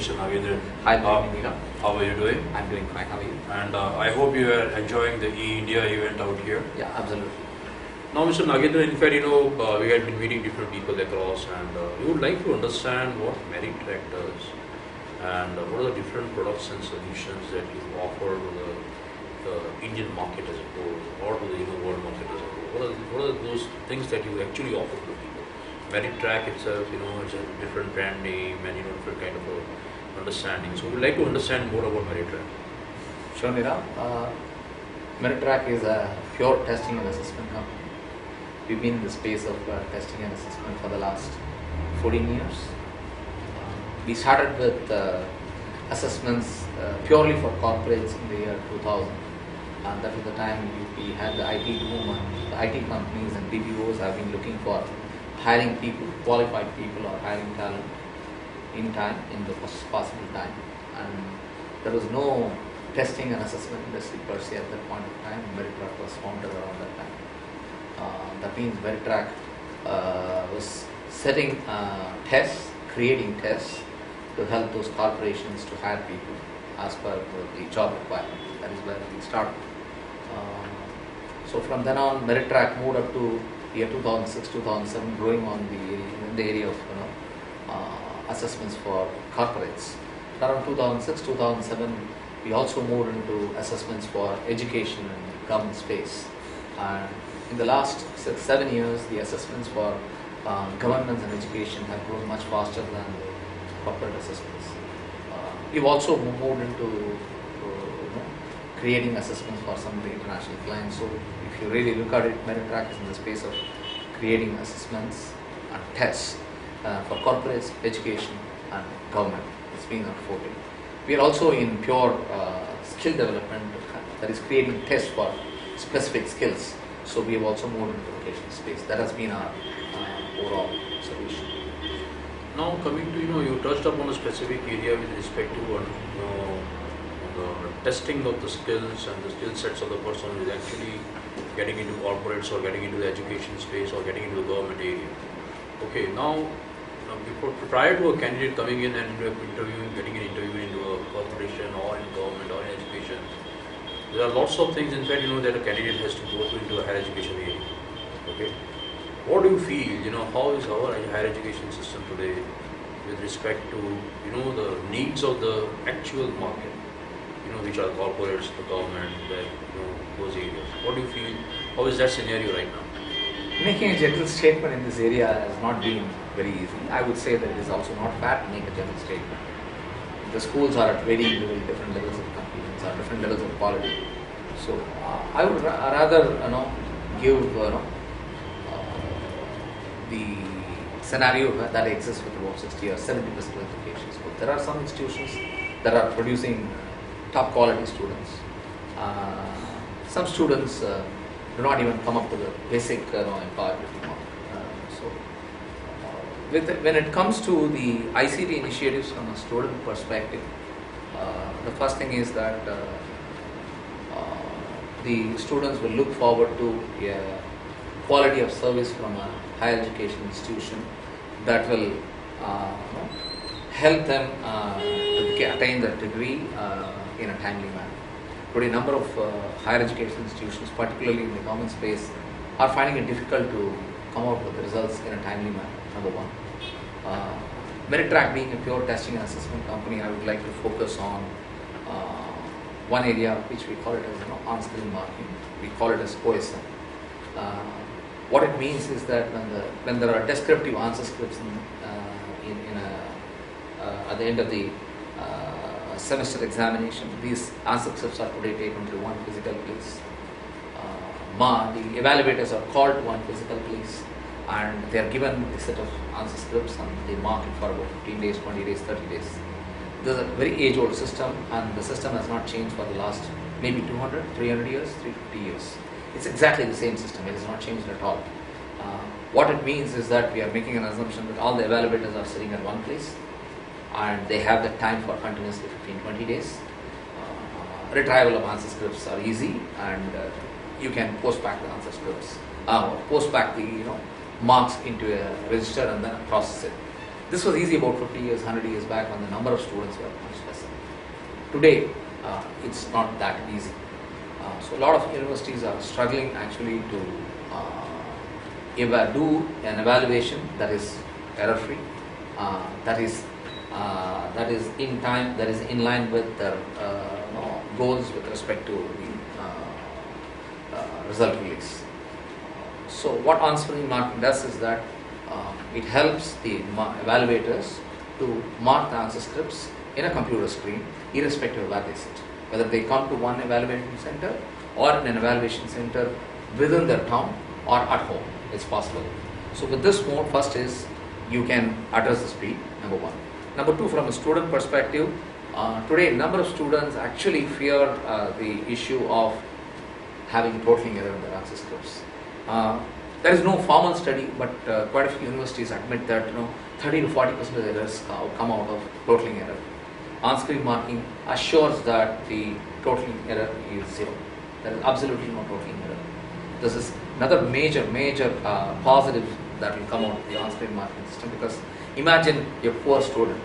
Mr. Nagendran. Hi, Meritrac. How are you doing? I'm doing fine. How are you? And I hope you are enjoying the eINDIA event out here. Yeah, absolutely. Now, Mr. Nagendran, in fact, we had been meeting different people across, and we would like to understand what Meritrac does, and what are the different products and solutions that you offer to the Indian market as a whole, or to the world market as a whole. What are those things that you actually offer to people? Meritrac itself, it's a different brand name and different kind of a understanding. So we'd like to understand more about Meritrac. Sure, Mira. Meritrac is a pure testing and assessment company. We've been in the space of testing and assessment for the last 14 years. We started with assessments purely for corporates in the year 2000. And that was the time we had the IT boom, and the IT companies and BPOs have been looking for hiring people, qualified people, or hiring talent in time, in the possible time. And there was no testing and assessment industry per se at that point of time. Meritrac was founded around that time. That means Meritrac was setting tests, creating tests to help those corporations to hire people as per the job requirement. That is where we started. So from then on, Meritrac moved up to year 2006, 2007, growing on the area of assessments for corporates. Around 2006, 2007, we also moved into assessments for education and government space. And in the last 6-7 years, the assessments for governance and education have grown much faster than corporate assessments. We've also moved into creating assessments for some of the international clients. So if you really look at it, Meritrac is in the space of creating assessments and tests for corporates, education and government. It's been our forte. We are also in pure skill development, that is creating tests for specific skills. So we have also moved into the vocational space. That has been our overall solution. Now coming to, you touched upon a specific area with respect to the testing of the skills and the skill sets of the person who is actually getting into corporates or getting into the education space or getting into the government area. Okay, now prior to a candidate coming in and getting an interview into a corporation or in government or in education, there are lots of things, in fact, that a candidate has to go through into a higher education area. Okay, what do you feel? How is our higher education system today with respect to the needs of the actual market? Which are corporates, the government, those areas. What do you feel? How is that scenario right now? Making a general statement in this area has not been very easy. I would say that it is also not bad to make a general statement. The schools are at very different levels of competence, or different levels of quality. So I would rather give the scenario that exists with about 60 or 70% of education schools. There are some institutions that are producing top quality students. Some students do not even come up to the basic employability mark. When it comes to the ICT initiatives from a student perspective, the first thing is that the students will look forward to a quality of service from a higher education institution that will help them to attain the degree in a timely manner. Today, a number of higher education institutions, particularly in the government space, are finding it difficult to come out with the results in a timely manner, number one. Meritrac being a pure testing and assessment company, I would like to focus on one area which we call it as on-screen marking. We call it as OSM. What it means is that when there are descriptive answer scripts at the end of the semester examination, these answer scripts are today taken to one physical place. The evaluators are called to one physical place, and they are given a set of answer scripts, and they mark it for about 15 days, 20 days, 30 days. This is a very age-old system, and the system has not changed for the last maybe 200, 300 years, 350 years. It's exactly the same system. It has not changed at all. What it means is that we are making an assumption that all the evaluators are sitting at one place, and they have the time for continuously 15-20 days. Retrieval of answer scripts are easy, and you can post back the answer scripts, post back the marks into a register and then process it. This was easy about 50 years, 100 years back when the number of students were much less. Today, it's not that easy. So a lot of universities are struggling actually to do an evaluation that is error-free, that is in time, that is in line with their goals with respect to the result release. So what on-screen marking does is that it helps the evaluators to mark the answer scripts in a computer screen, irrespective of where they sit. Whether they come to one evaluation center or in an evaluation center within their town or at home, it's possible. So with this mode, first is you can address the speed, number one. Number two, from a student perspective, today a number of students actually fear the issue of having totaling error in their answer scripts. There is no formal study, but quite a few universities admit that 30 to 40% of the errors come out of totaling error. On-screen marking assures that the totaling error is zero. There is absolutely no totaling error. This is another major positive that will come out of the on-screen marking system, because imagine a poor student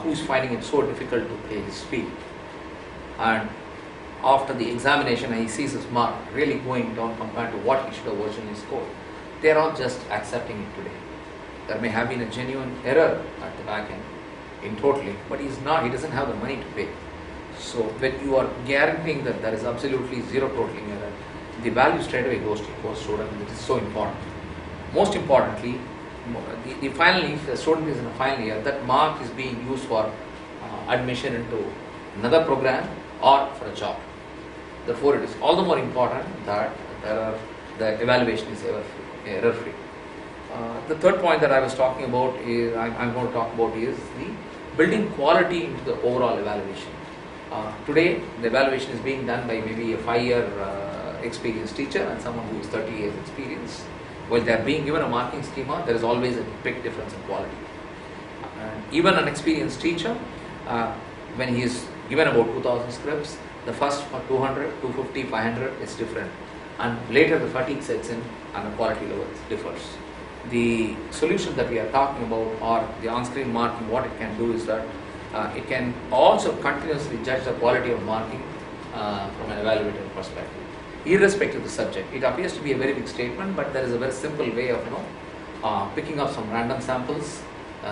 who is finding it so difficult to pay his fee, and after the examination he sees his mark really going down compared to what he should have originally scored. They are all just accepting it today. There may have been a genuine error at the back end in totaling, but he doesn't have the money to pay. So when you are guaranteeing that there is absolutely zero totaling error, the value straight away goes to your poor student, which is so important. Most importantly, if the student is in a final year, that mark is being used for admission into another program or for a job. Therefore, it is all the more important that the evaluation is error-free. The third point that I was talking about is I'm going to talk about is the building quality into the overall evaluation. Today, the evaluation is being done by maybe a 5-year experienced teacher and someone who is 30 years experienced. While they are being given a marking schema, there is always a big difference in quality. Even an experienced teacher, when he is given about 2,000 scripts, the first 200, 250, 500 is different, and later the fatigue sets in and the quality level differs. The solution that we are talking about, or the on-screen marking, what it can do is that it can also continuously judge the quality of marking from an evaluator perspective, irrespective of the subject. It appears to be a very big statement, but there is a very simple way of picking up some random samples,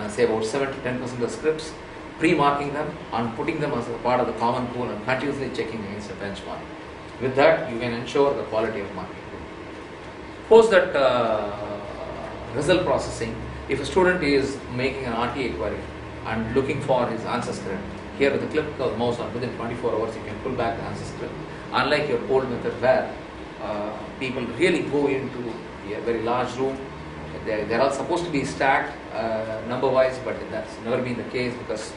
say about 7 to 10% of the scripts, pre-marking them and putting them as a part of the common pool and continuously checking against a benchmark. With that, you can ensure the quality of marking. Suppose that result processing, if a student is making an RTA query and looking for his answer script, here with the click of the mouse on within 24 hours you can pull back the answer script. Unlike your old method where people really go into a very large room, they're all supposed to be stacked number-wise, but that's never been the case because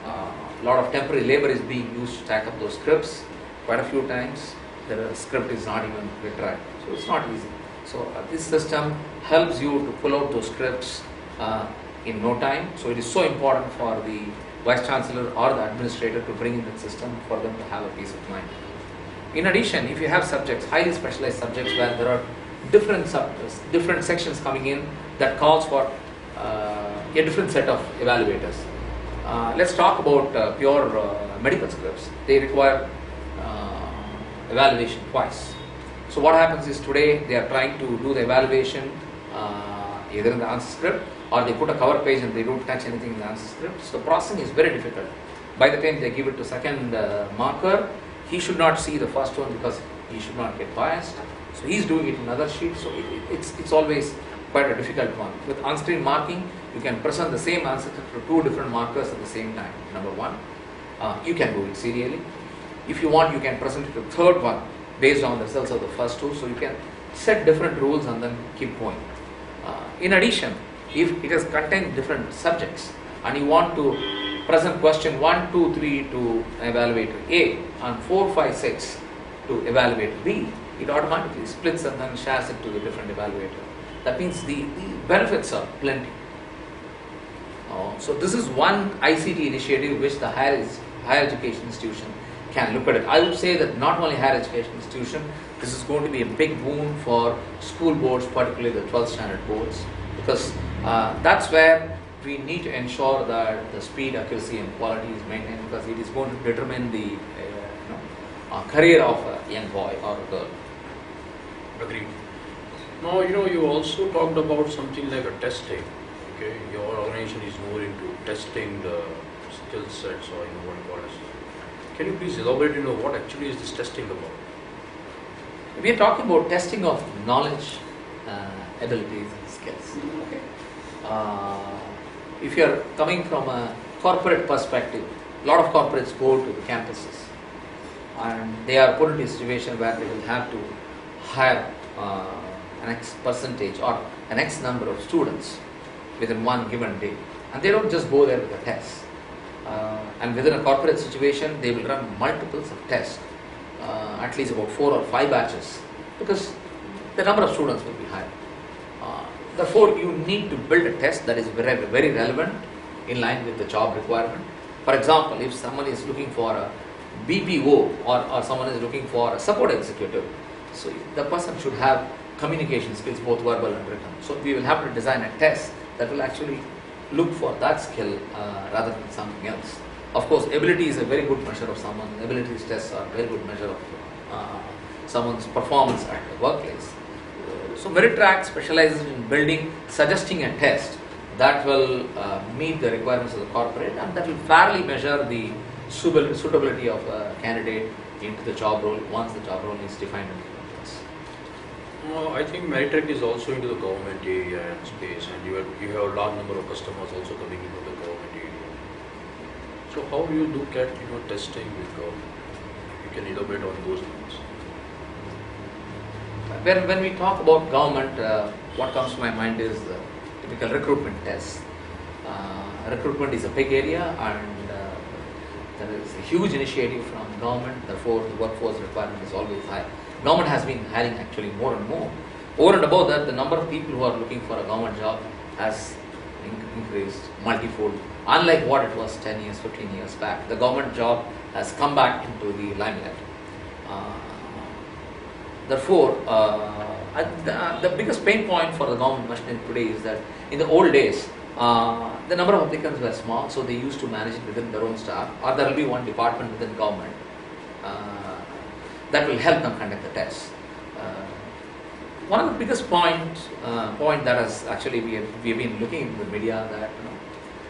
a lot of temporary labor is being used to stack up those scripts. Quite a few times the script is not even retried, so it's not easy. So this system helps you to pull out those scripts in no time. So it is so important for the Vice Chancellor or the administrator to bring in that system for them to have a peace of mind. In addition, if you have subjects, highly specialized subjects where there are different sections coming in that calls for a different set of evaluators. Let's talk about pure medical scripts. They require evaluation twice. So what happens is today they are trying to do the evaluation either in the answer script or they put a cover page and they don't touch anything in the answer script. So the processing is very difficult. By the time they give it to second marker, he should not see the first one because he should not get biased. So he's doing it in another sheet. So it's always quite a difficult one. With on-screen marking, you can present the same answer to two different markers at the same time. Number one, you can do it serially. If you want, you can present it to the third one based on the results of the first two. So you can set different rules and then keep going. In addition, if it has contained different subjects and you want to present question 1, 2, 3 to evaluator A and 4, 5, 6 to evaluator B, it automatically splits and then shares it to the different evaluator. That means the benefits are plenty. So this is one ICT initiative which the higher education institution can look at it. I would say that not only higher education institution, this is going to be a big boon for school boards, particularly the 12th standard boards, because that's where we need to ensure that the speed, accuracy, and quality is maintained, because it is going to determine the career of a young boy or a girl. Agreed. Now, you also talked about something like a testing. Okay, your organization is more into testing the skill sets, or what you call it. Can you please elaborate? What actually is this testing about? We are talking about testing of knowledge, abilities, and skills. Okay. If you are coming from a corporate perspective, a lot of corporates go to the campuses, and they are put into a situation where they will have to hire an X percentage or an X number of students within one given day, and they don't just go there with a test. And within a corporate situation, they will run multiples of tests, at least about 4 or 5 batches, because the number of students will be higher. Therefore, you need to build a test that is very, very relevant, in line with the job requirement. For example, if someone is looking for a BPO, or someone is looking for a support executive, so the person should have communication skills, both verbal and written. So we will have to design a test that will actually look for that skill rather than something else. Of course, ability is a very good measure of someone. Abilities tests are a very good measure of someone's performance at the workplace. So Meritrac specializes in building, suggesting a test that will meet the requirements of the corporate, and that will fairly measure the suitability of a candidate into the job role once the job role is defined in the workplace. I think Meritrac is also into the government area and space, and you have a large number of customers also coming into the government area. So how do you look at testing with government? You can elaborate on those things. When we talk about government, what comes to my mind is the typical recruitment test. Recruitment is a big area, and there is a huge initiative from government. Therefore, the workforce requirement is always high. Government has been hiring actually more and more. Over and above that, the number of people who are looking for a government job has increased multifold. Unlike what it was 10 years, 15 years back, the government job has come back into the limelight. Therefore, the biggest pain point for the government machinery today is that in the old days, the number of applicants were small, so they used to manage it within their own staff, or there will be one department within government that will help them conduct the tests. One of the biggest point that has actually we have been looking in the media, that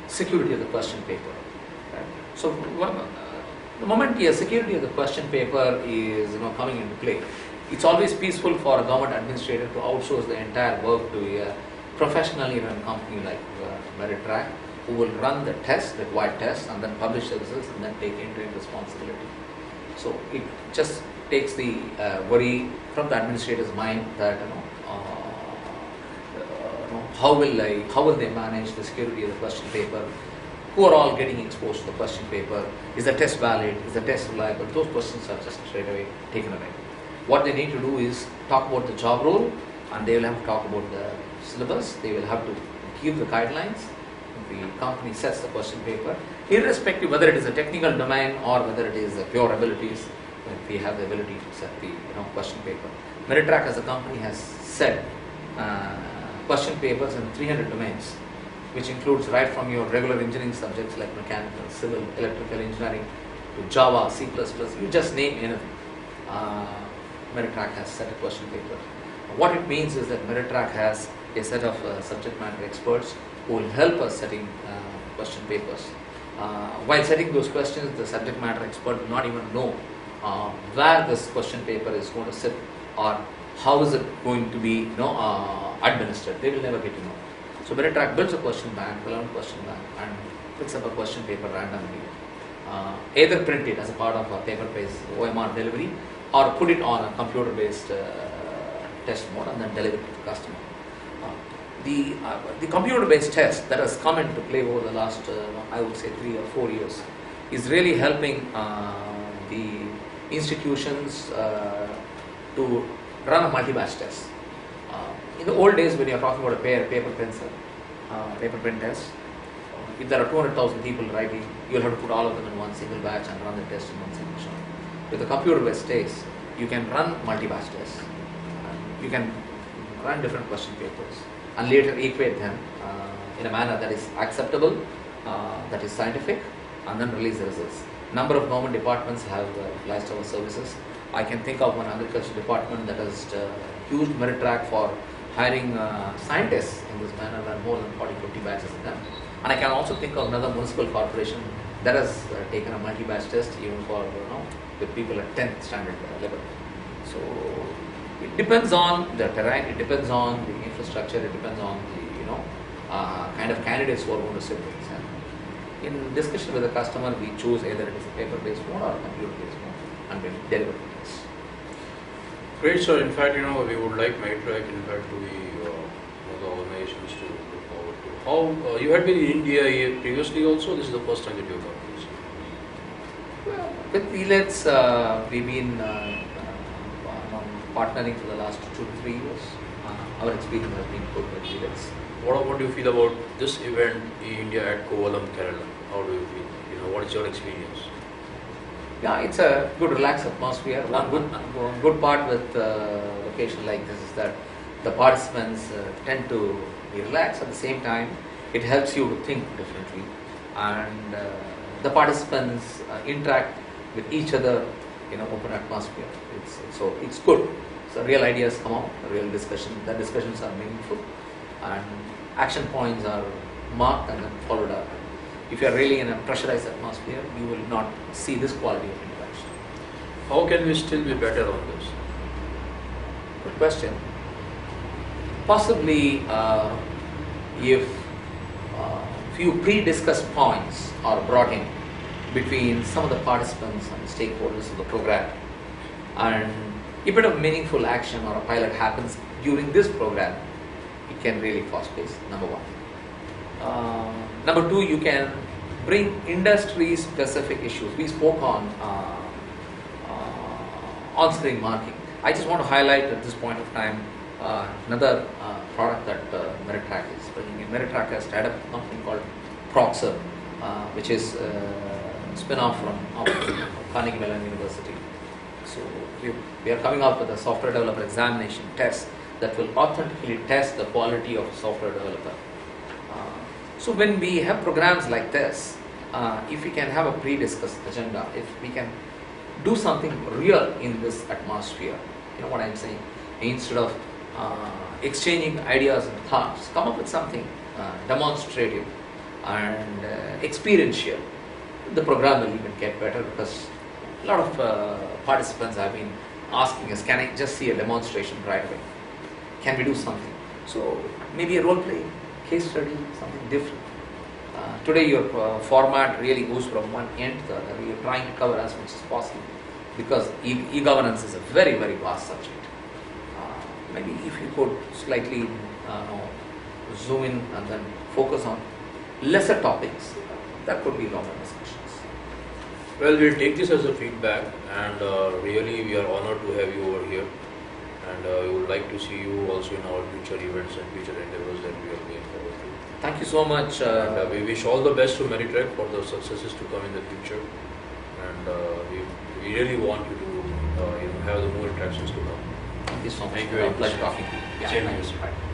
security of the question paper. Right? So the moment the security of the question paper is coming into play, it's always peaceful for a government administrator to outsource the entire work to a professionally run company like Meritrac, who will run the test, required tests, and then publish the results, and then take end-to-end responsibility. So it just takes the worry from the administrator's mind that how will they manage the security of the question paper? Who are all getting exposed to the question paper? Is the test valid? Is the test reliable? Those questions are just straight away taken away. What they need to do is talk about the job role, and they will have to talk about the syllabus. They will have to give the guidelines. The company sets the question paper, irrespective whether it is a technical domain or whether it is pure abilities. We have the ability to set the question paper. Meritrac as a company has set question papers in 300 domains, which includes right from your regular engineering subjects like mechanical, civil, electrical engineering, to Java, C++, you just name anything. Meritrac has set a question paper. What it means is that Meritrac has a set of subject matter experts who will help us setting question papers. While setting those questions, the subject matter expert will not even know where this question paper is going to sit, or how is it going to be administered. They will never get to know. So Meritrac builds a question bank, a learn question bank, and picks up a question paper randomly. Either print it as a part of a paper-based OMR delivery, or put it on a computer-based test mode and then deliver it to the customer. The computer-based test that has come into play over the last, I would say 3 or 4 years, is really helping the institutions to run a multi-batch test. In the old days, when you are talking about a paper pen test, if there are 200,000 people writing, you'll have to put all of them in one single batch and run the test in one single shot. With the computer-based test, you can run multi-batch tests. You can run different question papers and later equate them in a manner that is acceptable, that is scientific, and then release the results. Number of government departments have utilized our services. I can think of one agriculture department that has used Meritrac for hiring scientists in this manner, and more than 40-50 batches of them. And I can also think of another municipal corporation that has taken a multi-batch test even for with people at 10th standard level. So it depends on the terrain, it depends on the infrastructure, it depends on the kind of candidates who are going to sit with us. In discussion with the customer, we choose either it is a paper-based mode or a computer-based mode, and we deliver this. Great, sir. In fact, we would like Meritrac, in fact, to be the organizations to look forward to. How you had been in India previously also? This is the first time that you have come to this. Well, with eLets, we've been partnering for the last 2 to 3 years. Our experience has been good with eLets. What do you feel about this event in India at Kovalam, Kerala? How do you feel? What is your experience? Yeah, it's a good relaxed atmosphere. One good part with occasion like this is that the participants tend to be relaxed. At the same time, it helps you to think differently, and the participants interact with each other in an open atmosphere. It's good. So real ideas come out, real discussion. The discussions are meaningful, and action points are marked and then followed up. If you are really in a pressurized atmosphere, you will not see this quality of interaction. How can we still be better on this? Good question. Possibly, if few pre-discussed points are brought in between some of the participants and stakeholders of the program, and a bit of meaningful action or a pilot happens during this program, it can really fast-pace, number one. Number two, you can bring industry-specific issues. We spoke on-screen marking. I just want to highlight at this point of time another product that Meritrac is bringing in. Meritrac has started up a company called Proxer, which is a spin-off from Carnegie Mellon University. So we are coming up with a software developer examination test that will authentically test the quality of a software developer. So when we have programs like this, if we can have a pre-discussed agenda, if we can do something real in this atmosphere, you know what I'm saying, instead of exchanging ideas and thoughts, come up with something demonstrative and experiential, the program will even get better, because a lot of participants have been asking us, can I just see a demonstration right away? Can we do something? So maybe a role play, case study, something different. Today your format really goes from one end to the other. You're trying to cover as much as possible, because e-governance is a very, very vast subject. Maybe if you could slightly zoom in and then focus on lesser topics, that could be longer discussions. Well, we'll take this as a feedback, and really we are honored to have you over here, and we would like to see you also in our future events and future endeavors that we are going forward to. Thank you so much. And we wish all the best to Meritrac for the successes to come in the future, and we really want you to have the more attractions to come. Thank you so much. Thank you very much. Pleasure talking to you. Same to you.